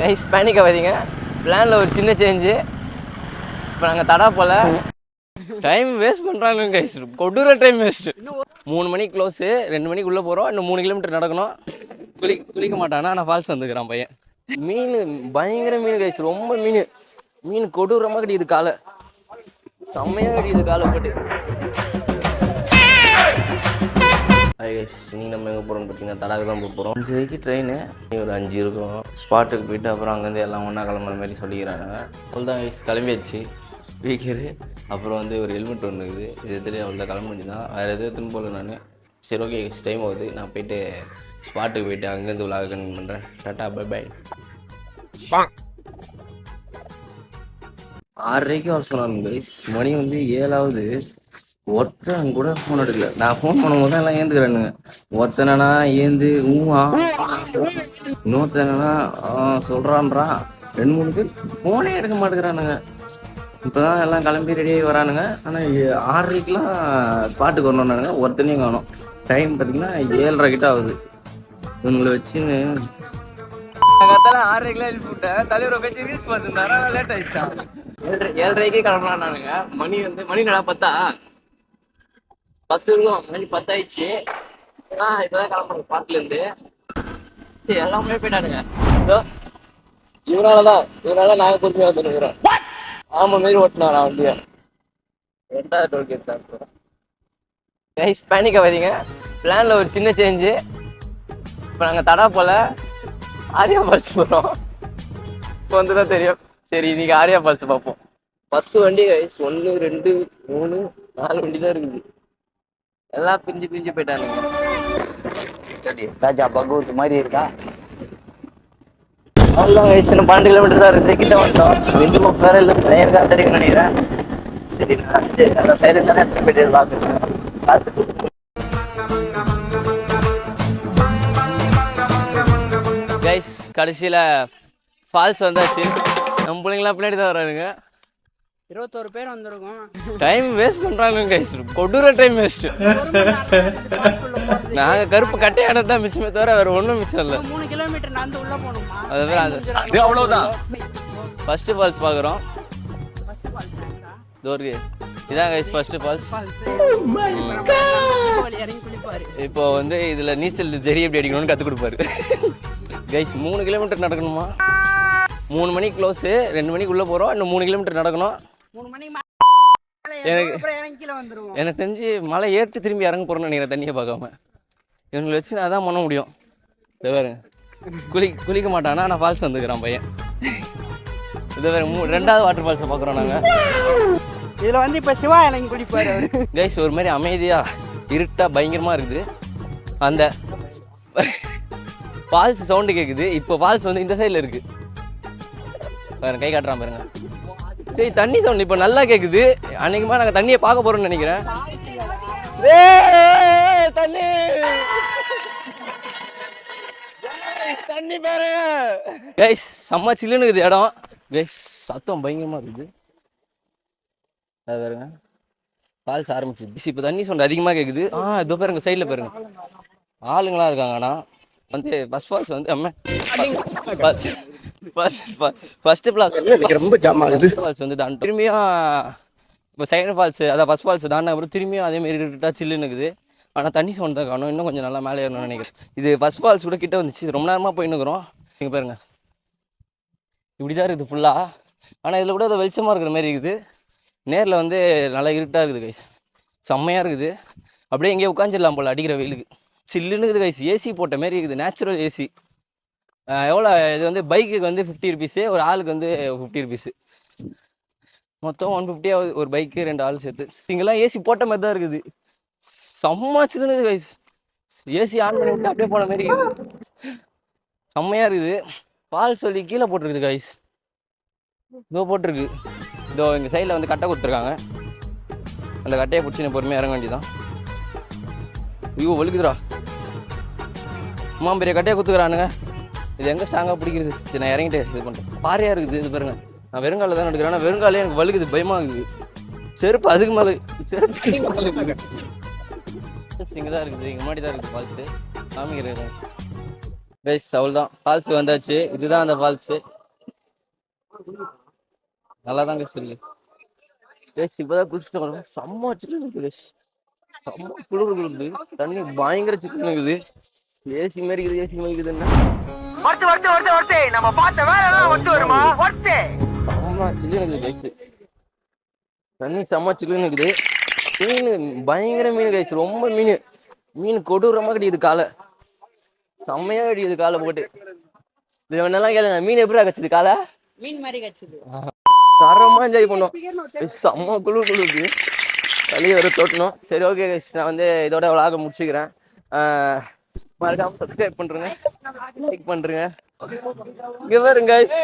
Guys panic ஆகாதீங்க, பிளானில் ஒரு சின்ன சேஞ்சு. இப்போ நாங்கள் தடா போல் டைம் வேஸ்ட் பண்ணுறாங்க கைஸ், கொடூர டைம் வேஸ்ட்டு. 3 மணிக்கு க்ளோஸு, 2 மணிக்கு உள்ளே போகிறோம். இன்னும் 3 கிலோமீட்டர் நடக்கணும். குளிக்க மாட்டானா, நான் ஃபால்ஸ் வந்துக்கிறான் பையன். மீன் பயங்கர மீன் கைஸ், ரொம்ப மீன் கொடூரமாக கிடைக்குது. காலை செம்மையாக கிடைக்குது காலை போட்டு. நீங்கள் நம்ம எங்கே போகிறோம்னு பார்த்தீங்கன்னா தடாக தான் போகிறோம். 5:30 ட்ரெயின், ஒரு 5 இருக்கும். ஸ்பாட்டுக்கு போயிட்டு அப்புறம் அங்கேருந்து எல்லாம் ஒன்றா கிளம்புற மாதிரி சொல்லிக்கிறாங்க. அவ்வளோதான் கைஸ், கிளம்பியாச்சு. ஸ்பீக்கரு அப்புறம் ஒரு ஹெல்மெட் ஒன்று இருக்குது. இது எதுலேயே அவ்வளோ கிளம்ப வேண்டி தான், வேறு எதுவும் திரும்ப போகல நான். சரி ஓகே, டைம் ஆகுது, நான் போயிட்டு ஸ்பாட்டுக்கு போயிட்டு அங்கேருந்து விளாக கண்டினியூ பண்ணுறேன். Tata bye bye. 6:30 வர சொன்னாங்க கைஸ், மணி 7 ஆகுது. ஒருத்தன் கூட ஃபோன் எடுக்கல. நான் ஃபோன் பண்ணும்போது தான் எல்லாம் ஏந்துக்கிறானுங்க. ஒருத்தனா ஏந்து ஊவா, இன்னொருத்தனா சொல்கிறான்றா. 2-3 பேர் ஃபோனே எடுக்க மாட்டேங்கிறானுங்க. இப்போ தான் எல்லாம் கிளம்பி ரெடியாகி வரானுங்க. ஆனால் 6:30க்கெலாம் பாட்டுக்கு வரணுன்னானுங்க. ஒருத்தனையும் காணும். டைம் பார்த்தீங்கன்னா 7:30 கிட்ட ஆகுது. இவங்களை வச்சுன்னு கரெக்டாக 6:30க்கெலாம் எழுப்பி விட்டேன். தலைவர் பேச்சு ரீல்ஸ் பார்த்துருந்தாரா, லேட் ஆகிடுச்சான். 7:30க்கே கிளம்பலான்னானுங்க. மணி நல்லா 10 இருக்கும். மணி 10 ஆயிடுச்சு. இப்போதான் கிளம்புறோம் ஸ்பாட்லேருந்து. எல்லாமே போயிட்டானுங்க. இவனால நாங்கள் பொறுமையாக வந்துருக்குறோம். ஆமாம், மாரி ஓட்டினாரா வண்டியை. 2வது டோல்கேட் தான் போகிறோம். கைஸ் பேனிக் ஆகாதீங்க, பிளானில் ஒரு சின்ன சேஞ்சு. இப்போ நாங்கள் தடா போல் ஆரியா ஃபால்ஸ் போகிறோம். இப்போ தான் தெரியும். சரி, இன்னைக்கு ஆரியா ஃபால்ஸ் பார்ப்போம். 10 வண்டி கைஸ், 1 2 3 4 வண்டி தான் இருக்குது. எல்லாம் பிரிஞ்சு போயிட்டானுங்க. சரி, ராஜா பகவத் மாதிரி இருக்கா. அவ்வளோதான் கைஸ், இன்னும் 12 கிலோமீட்டர் தான் இருக்குது. கிட்ட வந்தோம். ரெண்டு பக்கம் வேறு இல்லை, நேரம் தெரியும் நினைக்கிறேன். சரி, அந்த சைடு தானே போயிட்டு பார்த்துட்டு கைஸ் கடைசியில் ஃபால்ஸ் வந்தாச்சு. நம்ம பிள்ளைங்களாம் பின்னாடி தான் வரானுங்க. 21 பேர் வந்திருக்கோம். டைம் வேஸ்ட் பண்ணுறாங்க கைஸ், கொடூர டைம் வேஸ்ட்டு. நாங்கள் கருப்பு கட்டையானது தான் மிச்சமே தவிர வேறு ஒன்றும் மிச்சம் இல்லை. 3 கிலோமீட்டர் நடந்து உள்ளே போகணுமா? அது அவ்வளோதான். ஃபர்ஸ்ட் ஃபால்ஸ் பார்க்குறோம். தோர்கு இதான் கைஸ் ஃபர்ஸ்ட் ஃபால்ஸ். இப்போ இதில் நீச்சல் ஜெரி எப்படி அடிக்கணும்னு கற்றுக் கொடுப்பாரு கைஸ். 3 கிலோமீட்டர் நடக்கணுமா? 3 மணிக்கு க்ளோஸு, 2 மணிக்கு உள்ளே போகிறோம். இன்னும் 3 கிலோமீட்டர் நடக்கணும். எனக்கு தெரிஞ்சு மலை ஏற்று திரும்பி இறங்க போகிறோன்னு நினைக்கிறேன், தண்ணியை பார்க்காம. இவங்களை வச்சு நான் தான் பண்ண முடியும். இதை வேறு குளிக்க மாட்டானா, நான் ஃபால்ஸ் வந்துக்கிறான் பையன். இதை வேறு 2வது வாட்டர் ஃபால்ஸை பார்க்குறோம் நாங்கள். இதில் இப்போ சிவா இறங்கி குளிப்பாரு கைஸ். ஒரு மாதிரி அமைதியாக இருட்டாக பயங்கரமாக இருக்குது. அந்த ஃபால்ஸ் சவுண்டு கேட்குது. இப்போ ஃபால்ஸ் இந்த சைடில் இருக்குது பாருங்க, கை காட்டுறான் பாருங்க. டேய், தண்ணி சவுண்ட் இப்போ நல்லா கேட்குது. அன்னைக்குமா நாங்கள் தண்ணியை பார்க்க போகிறோம்னு நினைக்கிறேன். தண்ணி பாருங்க கைஸ், செம்ம சில்லுன்னு இருக்குது இடம் கைஸ். சத்தம் பயங்கரமாக இருக்குது. அது பாருங்க, ஃபால்ஸ் ஆரம்பிச்சிது. இப்போ தண்ணி சவுண்ட் அதிகமாக கேட்குது. இதோ பாருங்க, சைடில் பாருங்க ஆளுங்களாம் இருக்காங்க. ஆனால் ஃபர்ஸ்ட் ஃபால்ஸ் ஃபர்ஸ்ட் ரொம்ப ஜாம் ஆகுது. ஃபால்ஸ் தான் திரும்பியும் இப்போ செகண்ட் ஃபால்ஸ், அதான் ஃபர்ஸ்ட் ஃபால்ஸ் தானே. அப்புறம் திரும்பியும் அதேமாரி இருட்டா சில்லுன்னு இருக்குது. ஆனால் தண்ணி சவுண்ட் தான் காணும். இன்னும் கொஞ்சம் நல்லா மேலே ஏறணும்னு நினைக்கிறேன். இது ஃபர்ஸ்ட் ஃபால்ஸ் கூட கிட்ட வந்துச்சு. ரொம்ப நேரமாக போயின்னுக்குறோம். நீங்கள் பாருங்க, இப்படி தான் இருக்குது ஃபுல்லாக. ஆனால் இதில் கூட அதை வெளிச்சமாக இருக்கிற மாதிரி இருக்குது. நேரில் நல்லா இருட்டாக இருக்குது கைஸ், செம்மையாக இருக்குது. அப்படியே எங்கேயே உட்காந்துடலாம் போல் அடிக்கிற வெயிலுக்கு. சில்லுன்னு இருக்குது கைஸ். ஏசி போட்ட மாதிரி இருக்குது, நேச்சுரல் ஏசி. எவ்வளோ இது பைக்குக்கு 50 ருபீஸு, ஒரு ஆளுக்கு 50 ருபீஸு, மொத்தம் 150 ஆகுது. ஒரு பைக்கு 2 ஆள் சேர்த்து. இங்கெல்லாம் ஏசி போட்ட மாதிரி தான் இருக்குது. செம்ம சில்லுன்னு கைஸ். ஏசி ஆன் பண்ணி விட்டு அப்படியே போன மாதிரி இருக்குது. செம்மையாக இருக்குது. ஃபால்ஸ் கீழே போட்டிருக்குது கைஸ். இதோ போட்டிருக்கு. இதோ எங்கள் சைடில் கட்டை கொடுத்துருக்காங்க. அந்த கட்டையை பிடிச்சி பொறுமையாக இறங்க வேண்டியதான். ஐயோ வலிக்குதுடா, அம்மா பெரிய கட்டையை கொடுத்துக்கிறானுங்க. இது எங்கே ஸ்ட்ராங்காக பிடிக்கிறது? சரி, நான் இறங்கிட்டே இது பண்ணுறேன். பாறையாக இருக்குது. இது பாருங்க, நான் வெறுங்காலில் தான் எடுக்கிறேன். ஆனால் வெறுங்காலே எனக்கு வலிக்குது, பயமாகுது. செருப்பு அதுக்கு மேலே, செருப்பு இங்கே தான் இருக்குது. இங்கே தான் இருக்குது, இங்கே முன்னாடி தான் இருக்குது ஃபால்ஸு. காமிக்கிறேன். கைஸ் அவ்வளோதான், ஃபால்ஸுக்கு வந்தாச்சு. இதுதான் அந்த ஃபால்ஸு. நல்லா தான் கைஸ் இருக்கு. கைஸ் இப்போதான் குளிச்சுட்டு வரோம். செம்ம சில்லுன்னு இருக்குது கைஸ். செம்ம குளிர் குளிருது. தண்ணி பயங்கர சில்லுன்னு இருக்குது. ஏசி மாதிரி இருக்குது, ஏசி மாதிரி இருக்குதுன்னா செம்ம சில்லுன்னு இருக்குது கைஸ். தண்ணி செம்ம சில்லுன்னு இருக்குது. மீன் பயங்கர மீன் கைஸ், ரொம்ப மீன் கொடூரமாக கிடைக்குது காலை. செம்மையா கிடைக்குது காலை போட்டு. இது என்னெல்லாம் கேளுங்க, மீன் எப்படி கச்சுது காலை? மீன் மாதிரி கச்சுது. தரமா என்ஜாய் பண்ணோம். செம்ம குளிருது. வெளியே வர தோட்டணும். சரி ஓகே கைஸ், நான் வந்து இதோட விளாக முடிச்சுக்கிறேன். மறக்காம சப்ஸ்கிரைப் பண்ணுறேங்க, லைக் பண்ணுறேங்க. இங்கே பாருங்க கைஸ்.